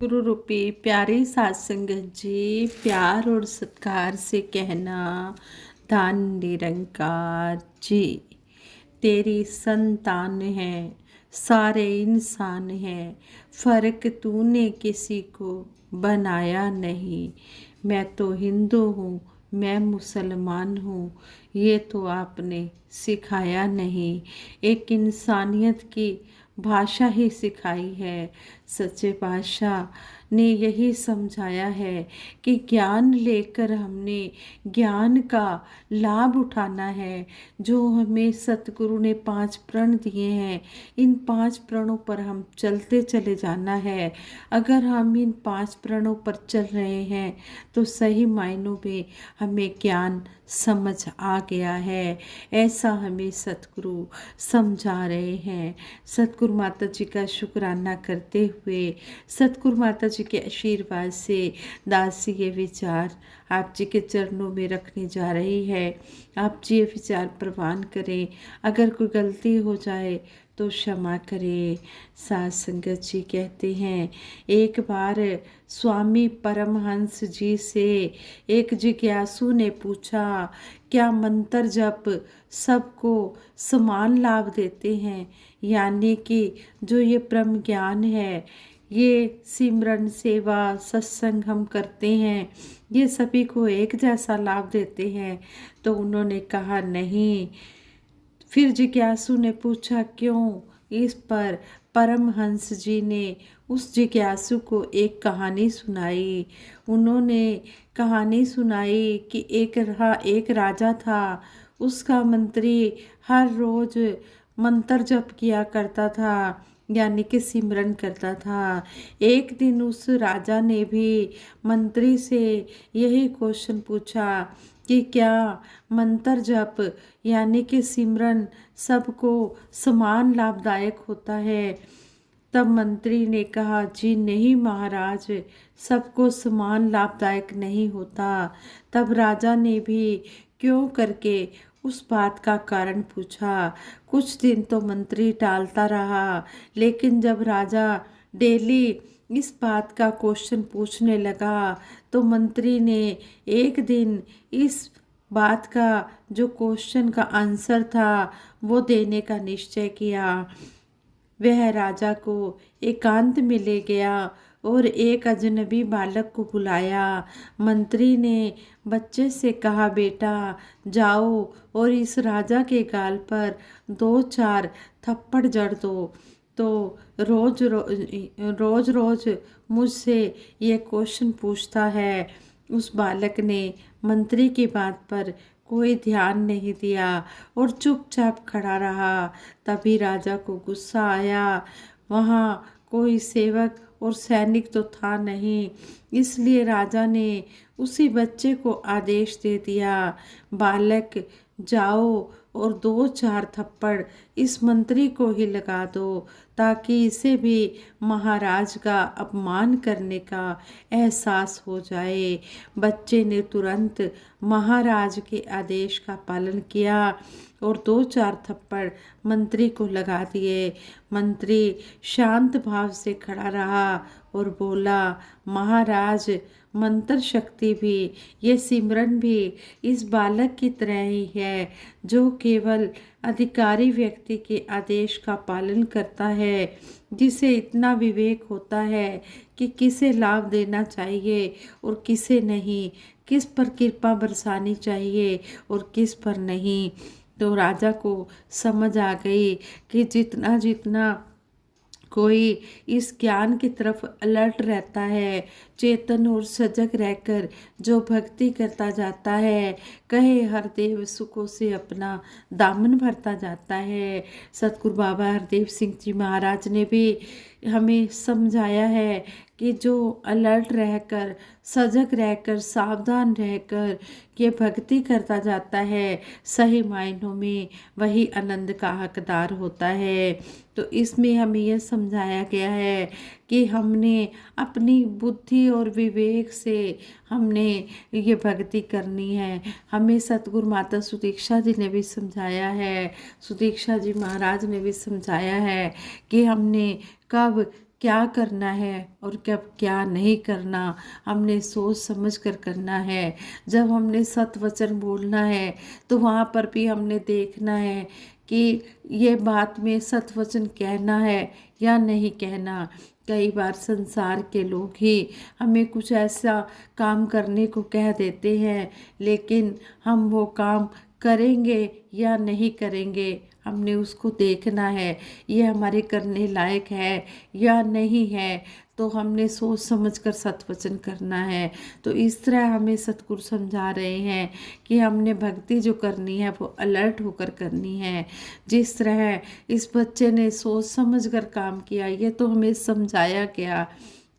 गुरु रूपी प्यारे सात संगत जी, प्यार और सत्कार से कहना, दान निरंकार जी। तेरी संतान है, सारे इंसान हैं, फर्क तूने किसी को बनाया नहीं। मैं तो हिंदू हूँ, मैं मुसलमान हूँ, ये तो आपने सिखाया नहीं। एक इंसानियत की भाषा ही सिखाई है। सच्चे पातशाह ने यही समझाया है कि ज्ञान लेकर हमने ज्ञान का लाभ उठाना है। जो हमें सतगुरु ने 5 प्रण दिए हैं, इन 5 प्रणों पर हम चलते चले जाना है। अगर हम इन 5 प्रणों पर चल रहे हैं तो सही मायनों में हमें ज्ञान समझ आ गया है। ऐसा हमें सतगुरु समझा रहे हैं। सतगुरु माता जी का शुक्राना करते हुए सतगुरु माता जी के आशीर्वाद से दासी ये विचार आप जी के चरणों में रखने जा रही है। आप जी ये विचार प्रवान करें। अगर कोई गलती हो जाए तो क्षमा करें। सात संगत जी कहते हैं, एक बार स्वामी परमहंस जी से एक जिज्ञासु ने पूछा, क्या मंत्र जप सबको समान लाभ देते हैं? यानी कि जो ये ब्रह्म ज्ञान है, ये सिमरन सेवा सत्संग हम करते हैं, ये सभी को एक जैसा लाभ देते हैं? तो उन्होंने कहा नहीं। फिर जिज्ञासु ने पूछा क्यों? इस पर परमहंस जी ने उस जिज्ञासु को एक कहानी सुनाई। उन्होंने कहानी सुनाई कि एक राजा था। उसका मंत्री हर रोज मंत्र जप किया करता था, यानी कि सिमरन करता था। एक दिन उस राजा ने भी मंत्री से यही क्वेश्चन पूछा कि क्या मंत्र जप यानी कि सिमरन सबको समान लाभदायक होता है? तब मंत्री ने कहा, जी नहीं महाराज, सबको समान लाभदायक नहीं होता। तब राजा ने भी क्यों करके उस बात का कारण पूछा। कुछ दिन तो मंत्री टालता रहा, लेकिन जब राजा डेली इस बात का क्वेश्चन पूछने लगा तो मंत्री ने एक दिन इस बात का जो क्वेश्चन का आंसर था वो देने का निश्चय किया। वह राजा को एकांत में ले गया और एक अजनबी बालक को बुलाया। मंत्री ने बच्चे से कहा, बेटा जाओ और इस राजा के गाल पर 2-4 थप्पड़ जड़ दो। तो रोज रोज मुझसे ये क्वेश्चन पूछता है। उस बालक ने मंत्री की बात पर कोई ध्यान नहीं दिया और चुपचाप खड़ा रहा। तभी राजा को गुस्सा आया। वहाँ कोई सेवक और सैनिक तो था नहीं, इसलिए राजा ने उसी बच्चे को आदेश दे दिया, बालक जाओ और 2-4 थप्पड़ इस मंत्री को ही लगा दो, ताकि इसे भी महाराज का अपमान करने का एहसास हो जाए। बच्चे ने तुरंत महाराज के आदेश का पालन किया और 2-4 थप्पड़ मंत्री को लगा दिए। मंत्री शांत भाव से खड़ा रहा और बोला, महाराज मंत्र शक्ति भी, ये सिमरन भी इस बालक की तरह ही है, जो केवल अधिकारी व्यक्ति के आदेश का पालन करता है, जिसे इतना विवेक होता है कि किसे लाभ देना चाहिए और किसे नहीं, किस पर कृपा बरसानी चाहिए और किस पर नहीं। तो राजा को समझ आ गई कि जितना जितना कोई इस ज्ञान की तरफ अलर्ट रहता है, चेतन और सजग रहकर जो भक्ति करता जाता है, कहे हरदेव सुखों से अपना दामन भरता जाता है। सतगुरु बाबा हरदेव सिंह जी महाराज ने भी हमें समझाया है कि जो अलर्ट रहकर, सजग रहकर, सावधान रहकर ये भक्ति करता जाता है, सही मायनों में वही आनंद का हकदार होता है। तो इसमें हमें यह समझाया गया है कि हमने अपनी बुद्धि और विवेक से हमने ये भक्ति करनी है। हमें सतगुरु माता सुदीक्षा जी ने भी समझाया है, सुदीक्षा जी महाराज ने भी समझाया है कि हमने कब क्या करना है और कब क्या नहीं करना, हमने सोच समझ कर करना है। जब हमने सत वचन बोलना है तो वहाँ पर भी हमने देखना है कि ये बात में सत वचन कहना है या नहीं कहना। कई बार संसार के लोग ही हमें कुछ ऐसा काम करने को कह देते हैं, लेकिन हम वो काम करेंगे या नहीं करेंगे, हमने उसको देखना है ये हमारे करने लायक है या नहीं है। तो हमने सोच समझ कर सत्वचन करना है। तो इस तरह हमें सतगुरु समझा रहे हैं कि हमने भक्ति जो करनी है वो अलर्ट होकर करनी है। जिस तरह इस बच्चे ने सोच समझ कर काम किया, ये तो हमें समझाया गया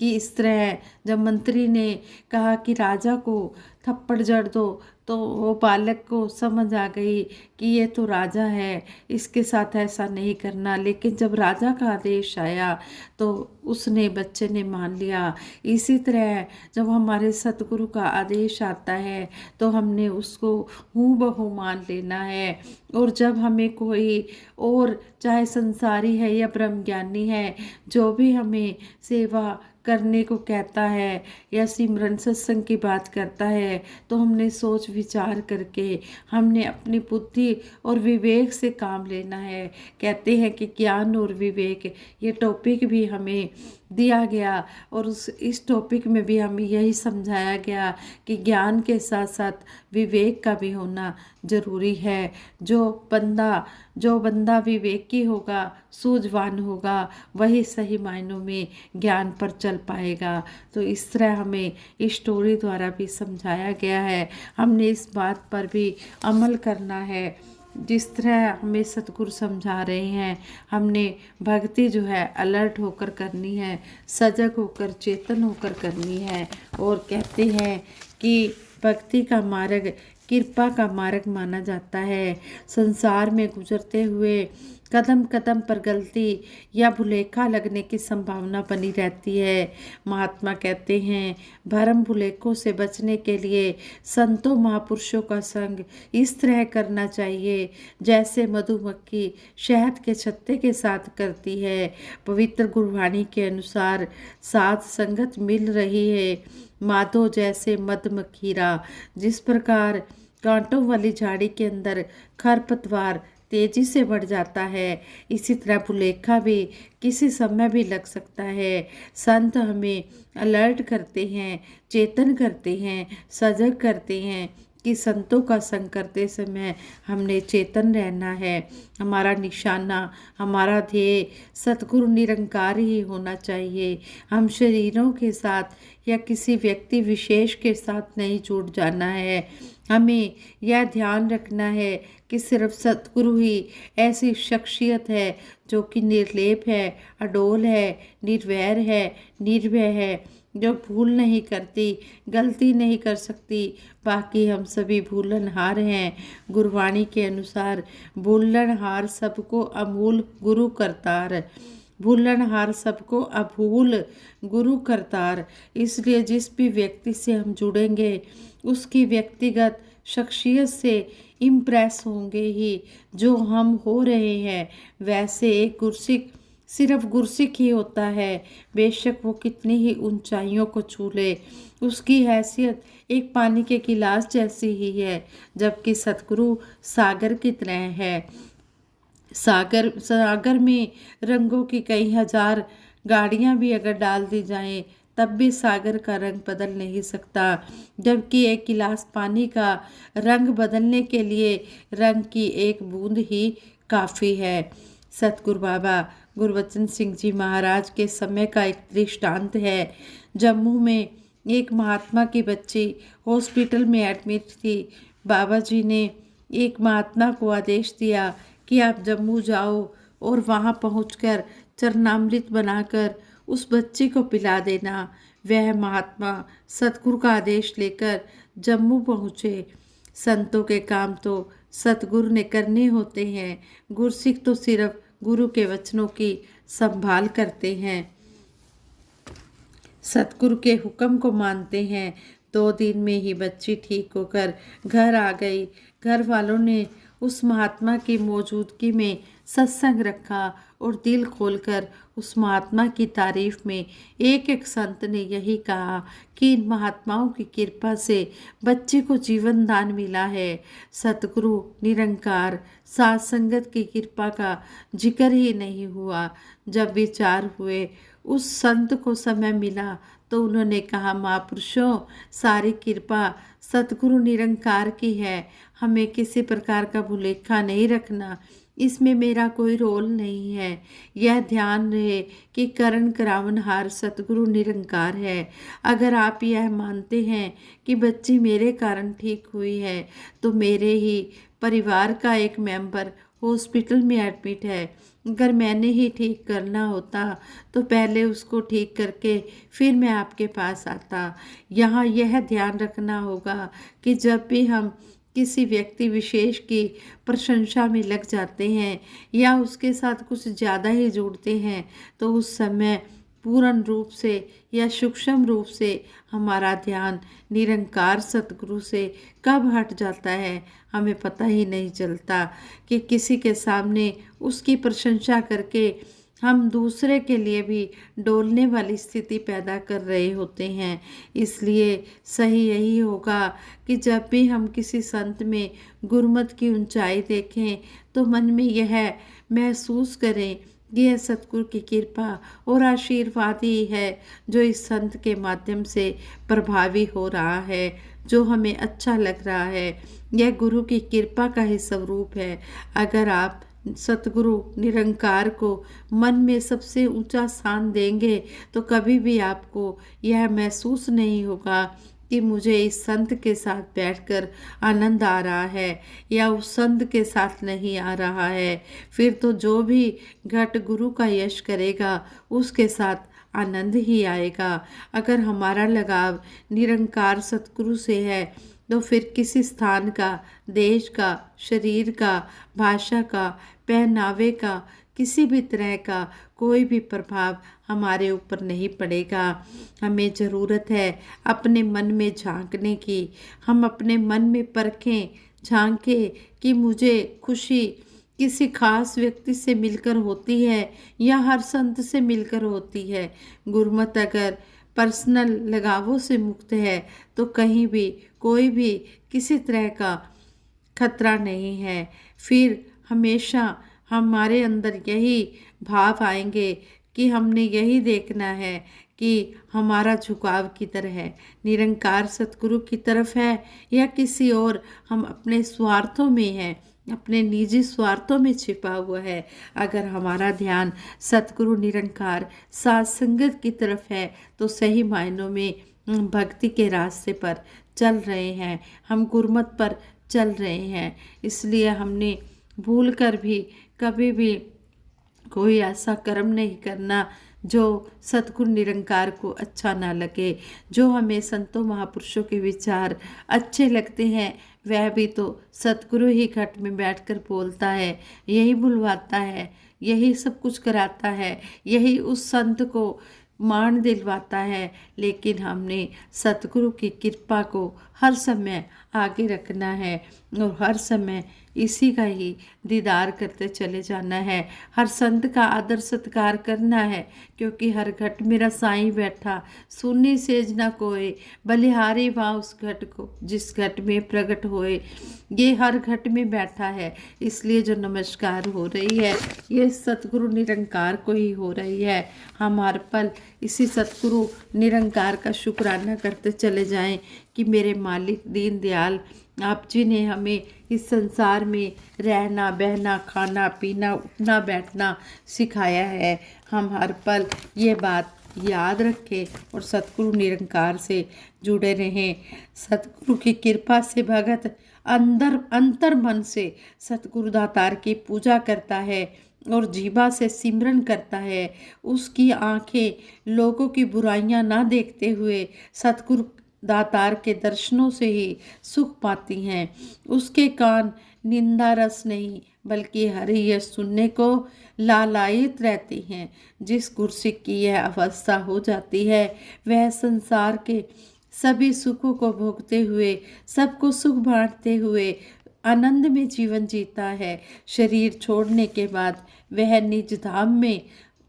कि इस तरह जब मंत्री ने कहा कि राजा को थप्पड़ जड़ दो, तो वो बालक को समझ आ गई कि ये तो राजा है, इसके साथ ऐसा नहीं करना। लेकिन जब राजा का आदेश आया तो उसने, बच्चे ने मान लिया। इसी तरह जब हमारे सतगुरु का आदेश आता है तो हमने उसको हूबहू मान लेना है। और जब हमें कोई और, चाहे संसारी है या ब्रह्मज्ञानी है, जो भी हमें सेवा करने को कहता है या सिमरन सत्संग की बात करता है, तो हमने सोच विचार करके हमने अपनी बुद्धि और विवेक से काम लेना है। कहते हैं कि ज्ञान और विवेक, ये टॉपिक भी हमें दिया गया और इस टॉपिक में भी हमें यही समझाया गया कि ज्ञान के साथ साथ विवेक का भी होना जरूरी है। जो बंदा विवेकी होगा, सूझवान होगा, वही सही मायनों में ज्ञान पर चल पाएगा। तो इस तरह हमें इस स्टोरी द्वारा भी समझाया गया है। हमने इस बात पर भी अमल करना है जिस तरह हमें सतगुरु समझा रहे हैं। हमने भक्ति जो है अलर्ट होकर करनी है, सजग होकर, चेतन होकर करनी है। और कहते हैं कि भक्ति का मार्ग कृपा का मार्ग माना जाता है। संसार में गुजरते हुए कदम कदम पर गलती या भुलेखा लगने की संभावना बनी रहती है। महात्मा कहते हैं, भरम भुलेखों से बचने के लिए संतों महापुरुषों का संग इस तरह करना चाहिए जैसे मधुमक्खी शहद के छत्ते के साथ करती है। पवित्र गुरबाणी के अनुसार साथ संगत मिल रही है माधो जैसे मधुमक्खीरा। जिस प्रकार कांटों वाली झाड़ी के अंदर खरपतवार तेजी से बढ़ जाता है, इसी तरह भुलेखा भी किसी समय भी लग सकता है। संत हमें अलर्ट करते हैं, चेतन करते हैं, सजग करते हैं कि संतों का संग करते समय हमने चेतन रहना है। हमारा निशाना, हमारा ध्येय सतगुरु निरंकार ही होना चाहिए। हम शरीरों के साथ या किसी व्यक्ति विशेष के साथ नहीं जुड़ जाना है। हमें यह ध्यान रखना है कि सिर्फ सतगुरु ही ऐसी शख्सियत है जो कि निर्लेप है, अडोल है, निर्वैर है, निर्भय है, जो भूल नहीं करती, गलती नहीं कर सकती। बाकी हम सभी भूलनहार हैं। गुरबाणी के अनुसार भूलनहार सबको अमूल गुरु करतार, भूलनहार सबको अभूल गुरु करतार। इसलिए जिस भी व्यक्ति से हम जुड़ेंगे उसकी व्यक्तिगत शख्सियत से इम्प्रेस होंगे ही। जो हम हो रहे हैं वैसे एक गुरसिक सिर्फ गुरसिक ही होता है, बेशक वो कितनी ही ऊंचाइयों को छू ले, उसकी हैसियत एक पानी के गिलास जैसी ही है। जबकि सतगुरु सागर की तरह है। सागर में रंगों की कई हजार गाड़ियां भी अगर डाल दी जाएं तब भी सागर का रंग बदल नहीं सकता। जबकि एक गिलास पानी का रंग बदलने के लिए रंग की एक बूंद ही काफ़ी है। सतगुरु बाबा गुरबचन सिंह जी महाराज के समय का एक दृष्टांत है। जम्मू में एक महात्मा की बच्ची हॉस्पिटल में एडमिट थी। बाबा जी ने एक महात्मा को आदेश दिया कि आप जम्मू जाओ और वहाँ पहुंचकर चरणामृत बनाकर उस बच्ची को पिला देना। वह महात्मा सतगुरु का आदेश लेकर जम्मू पहुँचे। संतों के काम तो सतगुरु ने करने होते हैं, गुरसिक तो सिर्फ गुरु के वचनों की संभाल करते हैं, सतगुरु के हुक्म को मानते हैं। 2 दिन में ही बच्ची ठीक होकर घर आ गई। घर वालों ने उस महात्मा की मौजूदगी में सत्संग रखा और दिल खोलकर उस महात्मा की तारीफ में एक एक संत ने यही कहा कि इन महात्माओं की कृपा से बच्चे को जीवन दान मिला है। सतगुरु निरंकार साथ संगत की कृपा का जिक्र ही नहीं हुआ। जब विचार हुए उस संत को समय मिला तो उन्होंने कहा, महापुरुषों, सारी कृपा सतगुरु निरंकार की है, हमें किसी प्रकार का भुलेखा नहीं रखना, इसमें मेरा कोई रोल नहीं है। यह ध्यान रहे कि करण करावनहार सतगुरु निरंकार है। अगर आप यह मानते हैं कि बच्ची मेरे कारण ठीक हुई है तो मेरे ही परिवार का एक मेंबर हॉस्पिटल में एडमिट है। अगर मैंने ही ठीक करना होता तो पहले उसको ठीक करके फिर मैं आपके पास आता। यहाँ यह ध्यान रखना होगा कि जब भी हम किसी व्यक्ति विशेष की प्रशंसा में लग जाते हैं या उसके साथ कुछ ज़्यादा ही जुड़ते हैं तो उस समय पूर्ण रूप से या सूक्ष्म रूप से हमारा ध्यान निरंकार सतगुरु से कब हट जाता है हमें पता ही नहीं चलता कि किसी के सामने उसकी प्रशंसा करके हम दूसरे के लिए भी डोलने वाली स्थिति पैदा कर रहे होते हैं। इसलिए सही यही होगा कि जब भी हम किसी संत में गुरमत की ऊंचाई देखें तो मन में यह महसूस करें कि यह सतगुरु की कृपा और आशीर्वाद ही है जो इस संत के माध्यम से प्रभावी हो रहा है, जो हमें अच्छा लग रहा है। यह गुरु की कृपा का ही स्वरूप है। अगर आप सतगुरु निरंकार को मन में सबसे ऊंचा स्थान देंगे तो कभी भी आपको यह महसूस नहीं होगा कि मुझे इस संत के साथ बैठकर आनंद आ रहा है या उस संत के साथ नहीं आ रहा है। फिर तो जो भी घट गुरु का यश करेगा उसके साथ आनंद ही आएगा। अगर हमारा लगाव निरंकार सतगुरु से है तो फिर किसी स्थान का, देश का, शरीर का, भाषा का, पहनावे का, किसी भी तरह का कोई भी प्रभाव हमारे ऊपर नहीं पड़ेगा। हमें ज़रूरत है अपने मन में झांकने की। हम अपने मन में परखें, झांकें कि मुझे खुशी किसी खास व्यक्ति से मिलकर होती है या हर संत से मिलकर होती है। गुरमत अगर पर्सनल लगावों से मुक्त है तो कहीं भी कोई भी किसी तरह का खतरा नहीं है। फिर हमेशा हमारे अंदर यही भाव आएंगे कि हमने यही देखना है कि हमारा झुकाव किधर है, निरंकार सतगुरु की तरफ है या किसी और, हम अपने स्वार्थों में हैं, अपने निजी स्वार्थों में छिपा हुआ है। अगर हमारा ध्यान सतगुरु निरंकार साथ संगत की तरफ है तो सही मायनों में हम भक्ति के रास्ते पर चल रहे हैं, हम गुरमत पर चल रहे हैं। इसलिए हमने भूल कर भी कभी भी कोई ऐसा कर्म नहीं करना जो सतगुरु निरंकार को अच्छा ना लगे। जो हमें संतों महापुरुषों के विचार अच्छे लगते हैं वह भी तो सतगुरु ही घट में बैठकर बोलता है, यही बुलवाता है, यही सब कुछ कराता है, यही उस संत को मान दिलवाता है। लेकिन हमने सतगुरु की कृपा को हर समय आगे रखना है और हर समय इसी का ही दीदार करते चले जाना है। हर संत का आदर सत्कार करना है क्योंकि हर घट मेरा साईं बैठा, सुन्नी सेज न कोय, बलिहारी वहाँ उस घट को जिस घट में प्रकट होए। ये हर घट में बैठा है, इसलिए जो नमस्कार हो रही है ये सतगुरु निरंकार को ही हो रही है। हम हर पल इसी सतगुरु निरंकार का शुक्राना करते चले जाएं कि मेरे मालिक दीन दयाल आप जी ने हमें इस संसार में रहना, बहना, खाना, पीना, उठना, बैठना सिखाया है। हम हर पल ये बात याद रखें और सतगुरु निरंकार से जुड़े रहें। सतगुरु की कृपा से भगत अंतर मन से सतगुरु दातार की पूजा करता है और जीवा से सिमरन करता है। उसकी आंखें लोगों की बुराइयां ना देखते हुए सतगुरु दातार के दर्शनों से ही सुख पाती हैं। उसके कान निंदा रस नहीं बल्कि हरि यश सुनने को लालायित रहती हैं। जिस गुरसिक की यह अवस्था हो जाती है वह संसार के सभी सुखों को भोगते हुए, सबको सुख बांटते हुए आनंद में जीवन जीता है। शरीर छोड़ने के बाद वह निज धाम में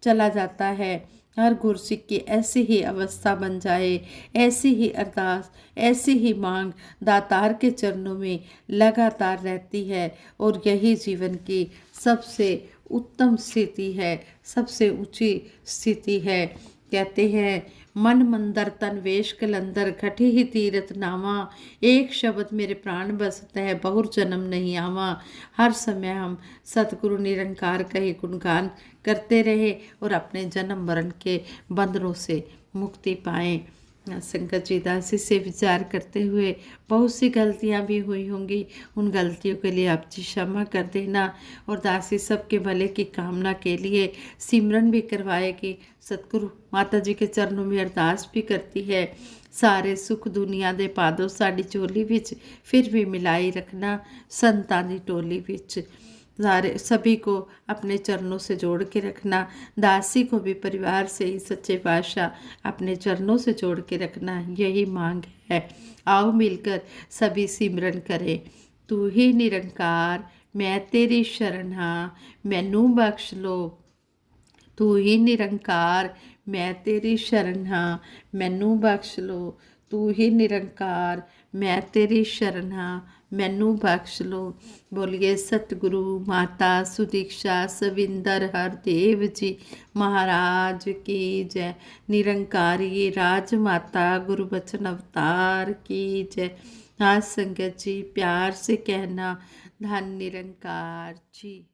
चला जाता है। हर गुरसिक की ऐसी ही अवस्था बन जाए, ऐसी ही अरदास, ऐसी ही मांग दातार के चरणों में लगातार रहती है। और यही जीवन की सबसे उत्तम स्थिति है, सबसे ऊंची स्थिति है। कहते हैं, मन मंदर तन वेश कलंदर, घटी ही तीरथ नावा। एक शब्द मेरे प्राण बसत है, बहुर जन्म नहीं आवा। हर समय हम सतगुरु निरंकार का ही गुणगान करते रहे और अपने जन्म मरण के बंधनों से मुक्ति पाएं। संगत जी, दासी से विचार करते हुए बहुत सी गलतियां भी हुई होंगी। उन गलतियों के लिए आप जी क्षमा कर देना। और दासी सबके भले की कामना के लिए सिमरन भी करवाएगी। सतगुरु माता जी के चरणों में अरदास भी करती है। सारे सुख दुनिया दे पादो साड़ी चोली विच, फिर भी मिलाई रखना संतां दी टोली विच। सारे सभी को अपने चरणों से जोड़ के रखना। दासी को भी परिवार से ही सच्चे पातशाह अपने चरणों से जोड़ के रखना, यही मांग है। आओ मिलकर सभी सिमरन करें। तू ही निरंकार, मैं तेरी शरण हाँ, मैनू बख्श लो। तू ही निरंकार, मैं तेरी शरण हाँ, मैनू बख्श लो। तू ही निरंकार, मैं तेरी शरण हाँ, मैनू बख्श लो। बोलिए सतगुरु माता सुदीक्षा सविंदर हरदेव जी महाराज की जय। निरंकारी राजमाता गुरु बचन अवतार की जय। आज संगत जी प्यार से कहना, धन निरंकार जी।